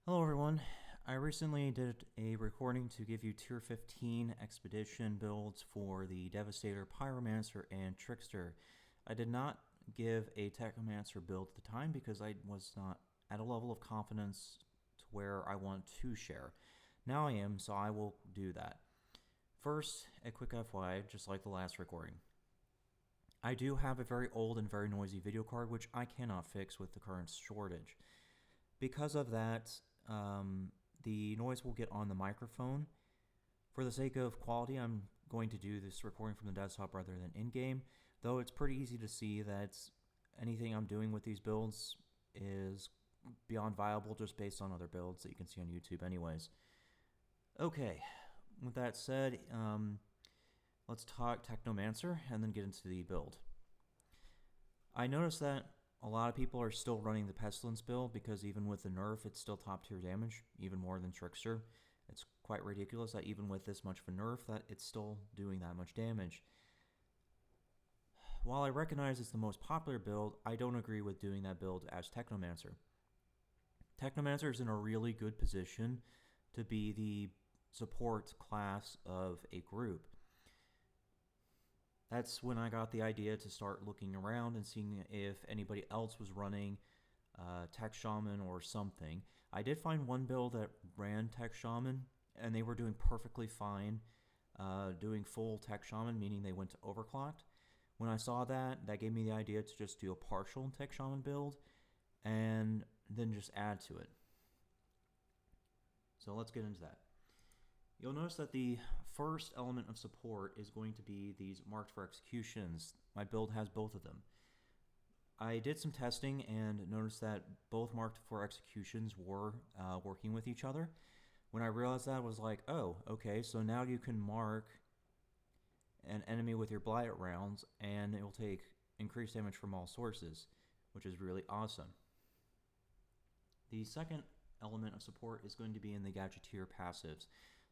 Hello everyone, I recently did a recording to give you tier 15 expedition builds for the Devastator, Pyromancer, and Trickster. I did not give a Technomancer build at the time because I was not at a level of confidence to where I want to share. Now I am, so I will do that. First, a quick FYI, just like the last recording. I do have a very old and very noisy video card which I cannot fix with the current shortage. Because of that, the noise will get on the microphone. For the sake of quality, I'm going to do this recording from the desktop rather than in-game, though it's pretty easy to see that anything I'm doing with these builds is beyond viable just based on other builds that you can see on YouTube anyways. Okay, with that said, let's talk Technomancer and then get into the build. I noticed that a lot of people are still running the Pestilence build because even with the nerf, it's still top tier damage, even more than Trickster. It's quite ridiculous that even with this much of a nerf, that it's still doing that much damage. While I recognize it's the most popular build, I don't agree with doing that build as Technomancer. Technomancer is in a really good position to be the support class of a group. That's when I got the idea to start looking around and seeing if anybody else was running Tech Shaman or something. I did find one build that ran Tech Shaman, and they were doing perfectly fine doing full Tech Shaman, meaning they went to overclocked. When I saw that, that gave me the idea to just do a partial Tech Shaman build and then just add to it. So let's get into that. You'll notice that the first element of support is going to be these marked for executions. My build has both of them. I did some testing and noticed that both marked for executions were working with each other. When I realized that, I was like, oh, okay, so now you can mark an enemy with your Blighted rounds and it will take increased damage from all sources, which is really awesome. The second element of support is going to be in the Gadgeteer passives.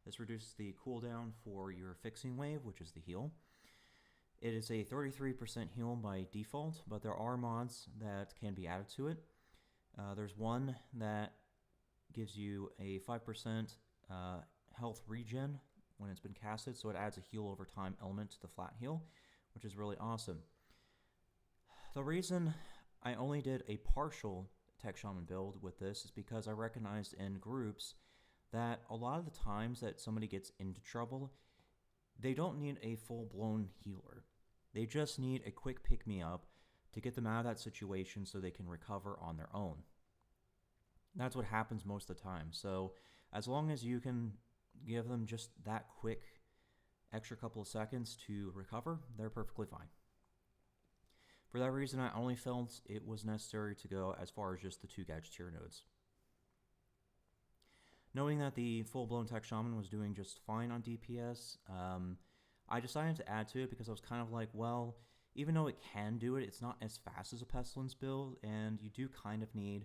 This reduces the cooldown for your fixing wave, which is the heal. It is a 33% heal by default, but there are mods that can be added to it. There's one that gives you a 5% health regen when it's been casted, so it adds a heal over time element to the flat heal, which is really awesome. The reason I only did a partial Tech Shaman build with this is because I recognized in groups that a lot of the times that somebody gets into trouble, they don't need a full-blown healer. They just need a quick pick-me-up to get them out of that situation so they can recover on their own. That's what happens most of the time. So as long as you can give them just that quick extra couple of seconds to recover, they're perfectly fine. For that reason, I only felt it was necessary to go as far as just the 2 Gadgeteer nodes. Knowing that the full-blown Tech Shaman was doing just fine on DPS, I decided to add to it because I was kind of like, well, even though it can do it, it's not as fast as a Pestilence build, and you do kind of need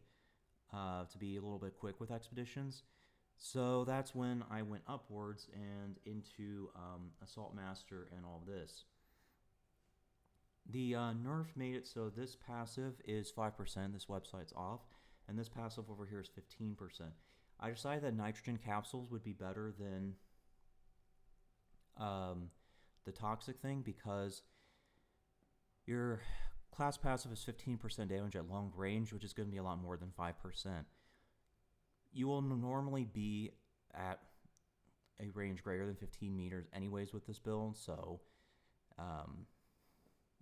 to be a little bit quick with expeditions. So that's when I went upwards and into Assault Master and all this. The nerf made it so this passive is 5%, this website's off, and this passive over here is 15%. I decided that nitrogen capsules would be better than the toxic thing because your class passive is 15% damage at long range, which is going to be a lot more than 5%. You will normally be at a range greater than 15 meters anyways with this build, so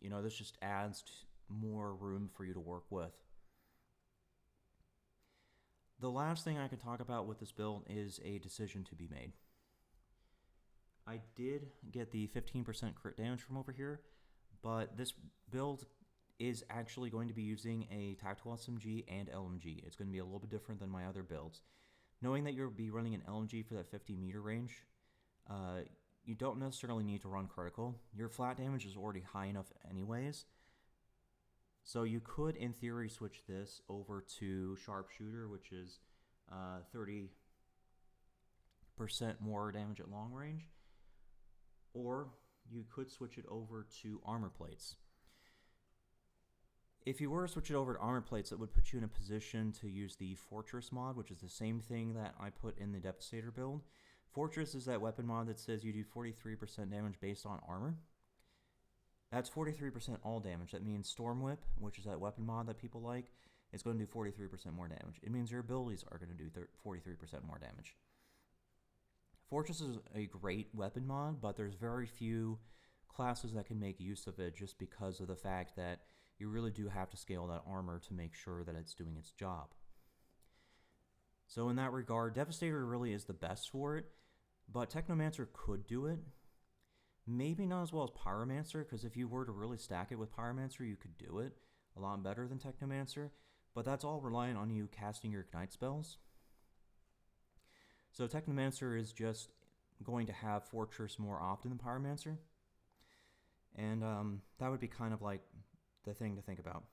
you know, this just adds more room for you to work with. The last thing I can talk about with this build is a decision to be made. I did get the 15% crit damage from over here, but this build is actually going to be using a tactical SMG and LMG. It's going to be a little bit different than my other builds. Knowing that you'll be running an LMG for that 50 meter range, you don't necessarily need to run critical. Your flat damage is already high enough anyways. So you could, in theory, switch this over to Sharpshooter, which is 30% more damage at long range. Or you could switch it over to Armor Plates. If you were to switch it over to armor plates, it would put you in a position to use the Fortress mod, which is the same thing that I put in the Devastator build. Fortress is that weapon mod that says you do 43% damage based on armor. That's 43% all damage. That means Storm Whip, which is that weapon mod that people like, is going to do 43% more damage. It means your abilities are going to do 43% more damage. Fortress is a great weapon mod, but there's very few classes that can make use of it just because of the fact that you really do have to scale that armor to make sure that it's doing its job. So in that regard, Devastator really is the best for it, but Technomancer could do it. Maybe not as well as Pyromancer, because if you were to really stack it with Pyromancer, you could do it a lot better than Technomancer, but that's all reliant on you casting your Ignite spells. So Technomancer is just going to have Fortress more often than Pyromancer, and that would be kind of like the thing to think about.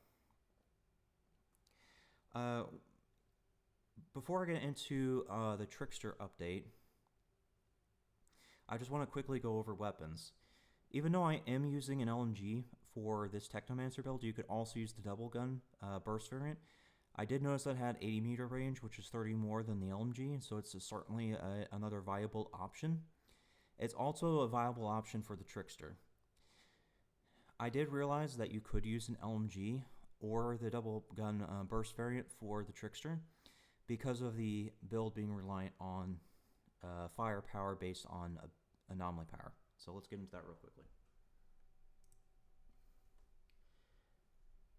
Before I get into the Trickster update, I just want to quickly go over weapons. Even though I am using an LMG for this Technomancer build, you could also use the double gun burst variant. I did notice that it had 80 meter range, which is 30 more than the LMG, so it's certainly another viable option. It's also a viable option for the Trickster. I did realize that you could use an LMG or the double gun burst variant for the Trickster because of the build being reliant on firepower based on anomaly power. So let's get into that real quickly.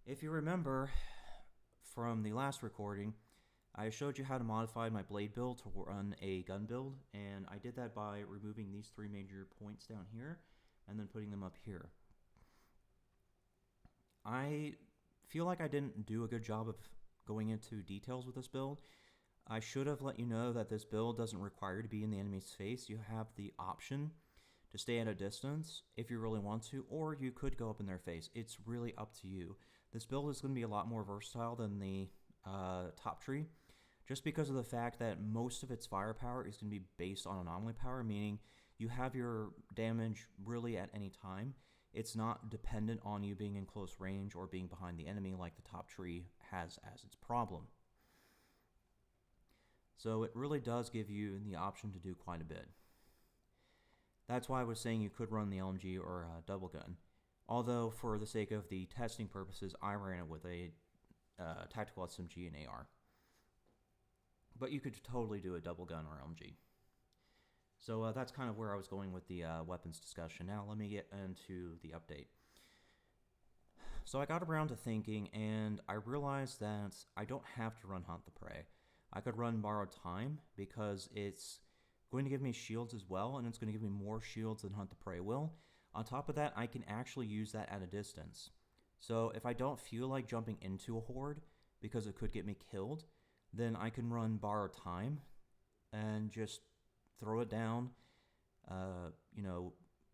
If you remember from the last recording, I showed you how to modify my blade build to run a gun build, and I did that by removing these three major points down here and then putting them up here. I feel like I didn't do a good job of going into details with this build. I should have let you know that this build doesn't require you to be in the enemy's face. You have the option to stay at a distance if you really want to, or you could go up in their face. It's really up to you. This build is going to be a lot more versatile than the top tree, just because of the fact that most of its firepower is going to be based on anomaly power, meaning you have your damage really at any time. It's not dependent on you being in close range or being behind the enemy like the top tree has as its problem. So it really does give you the option to do quite a bit. That's why I was saying you could run the LMG or a double gun. Although for the sake of the testing purposes, I ran it with a tactical SMG and AR. But you could totally do a double gun or LMG. So that's kind of where I was going with the weapons discussion. Now let me get into the update. So I got around to thinking, and I realized that I don't have to run Hunt the Prey. I could run Borrowed Time because it's going to give me shields as well, and it's going to give me more shields than Hunt the Prey will. On top of that, I can actually use that at a distance. So if I don't feel like jumping into a horde because it could get me killed, then I can run Borrowed Time and just throw it down,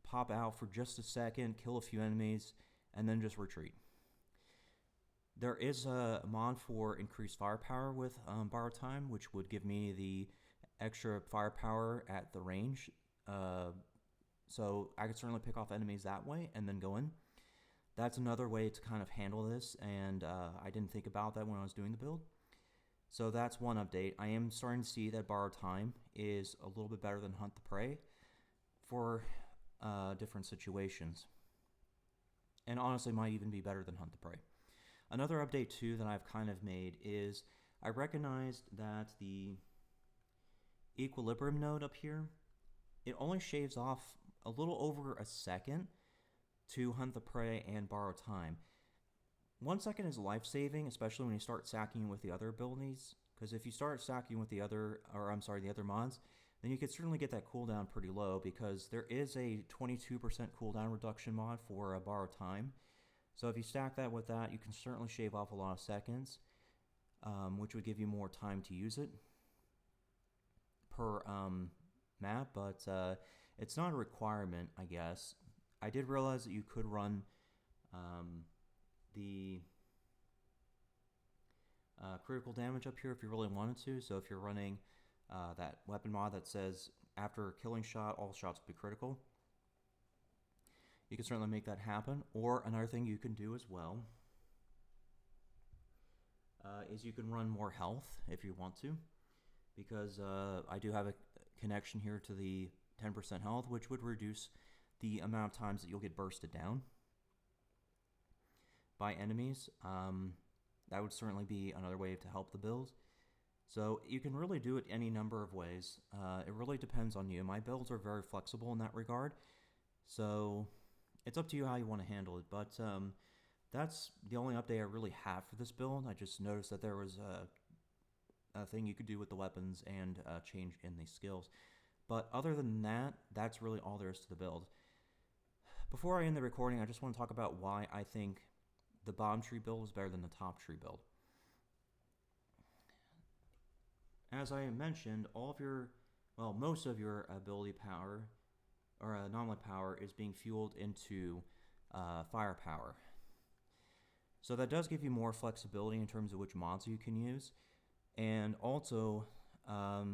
pop out for just a second, kill a few enemies, and then just retreat. There is a mod for increased firepower with Borrowed Time, which would give me the extra firepower at the range. So I could certainly pick off enemies that way and then go in. That's another way to kind of handle this, and I didn't think about that when I was doing the build. So that's one update. I am starting to see that Borrowed Time is a little bit better than Hunt the Prey for different situations. And honestly might even be better than Hunt the Prey. Another update too that I've kind of made is I recognized that the equilibrium node up here, it only shaves off a little over a second to Hunt the Prey and Borrowed Time. 1 second is life-saving, especially when you start stacking with the other abilities, because if you start stacking with the other mods, then you could certainly get that cooldown pretty low, because there is a 22% cooldown reduction mod for Borrowed Time. So if you stack that with that, you can certainly shave off a lot of seconds, which would give you more time to use it per map, but it's not a requirement, I guess. I did realize that you could run the critical damage up here if you really wanted to. So if you're running that weapon mod that says after killing shot, all shots will be critical, you can certainly make that happen. Or another thing you can do as well is you can run more health if you want to, because I do have a connection here to the 10% health, which would reduce the amount of times that you'll get bursted down by enemies. That would certainly be another way to help the build. So you can really do it any number of ways. It really depends on you. My builds are very flexible in that regard, so it's up to you how you want to handle it. But that's the only update I really have for this build. I just noticed that there was a thing you could do with the weapons and change in the skills. But other than that, that's really all there is to the build. Before I end the recording, I just want to talk about why I think the bottom tree build is better than the top tree build. As I mentioned, most of your ability power or anomaly power is being fueled into firepower. So that does give you more flexibility in terms of which mods you can use, and also, how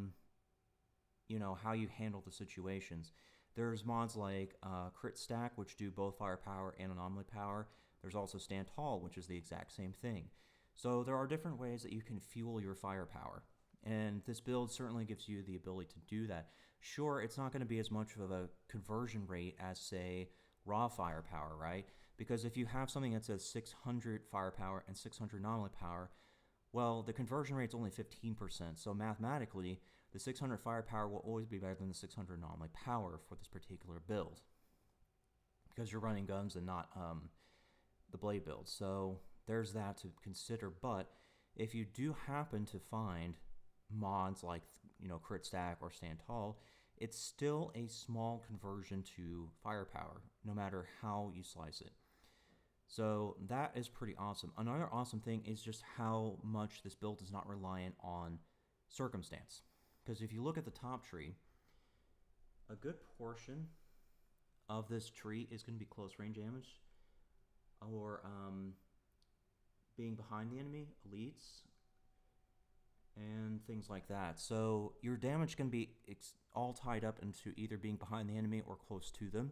you handle the situations. There's mods like Crit Stack, which do both firepower and anomaly power. There's also Stand Tall, which is the exact same thing. So there are different ways that you can fuel your firepower, and this build certainly gives you the ability to do that. Sure, it's not going to be as much of a conversion rate as, say, raw firepower, right? Because if you have something that says 600 firepower and 600 anomaly power, well, the conversion rate is only 15%. So mathematically, the 600 firepower will always be better than the 600 anomaly power for this particular build, because you're running guns and not the blade build. So there's that to consider. But if you do happen to find mods like Crit Stack or Stand Tall, it's still a small conversion to firepower, no matter how you slice it. So that is pretty awesome. Another awesome thing is just how much this build is not reliant on circumstance. Because if you look at the top tree, a good portion of this tree is going to be close range damage, or being behind the enemy, elites, and things like that. So your damage can be all tied up into either being behind the enemy or close to them,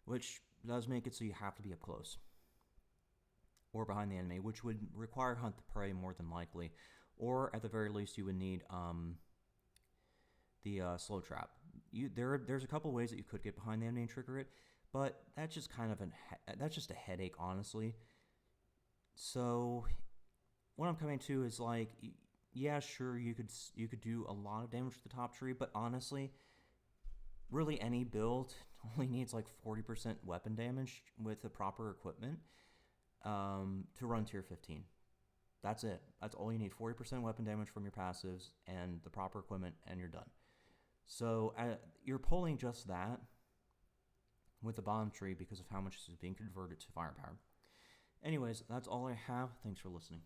which does make it so you have to be up close or behind the enemy, which would require Hunt the Prey more than likely, or at the very least you would need the slow trap. There's a couple ways that you could get behind the enemy and trigger it, but that's just kind of that's just a headache, honestly. So what I'm coming to is like, yeah, sure, you could do a lot of damage to the top tree, but honestly, really any build only needs like 40% weapon damage with the proper equipment to run tier 15. That's it. That's all you need. 40% weapon damage from your passives and the proper equipment, and you're done. So you're pulling just that with the bottom tree because of how much this is being converted to firepower. Anyways, that's all I have. Thanks for listening.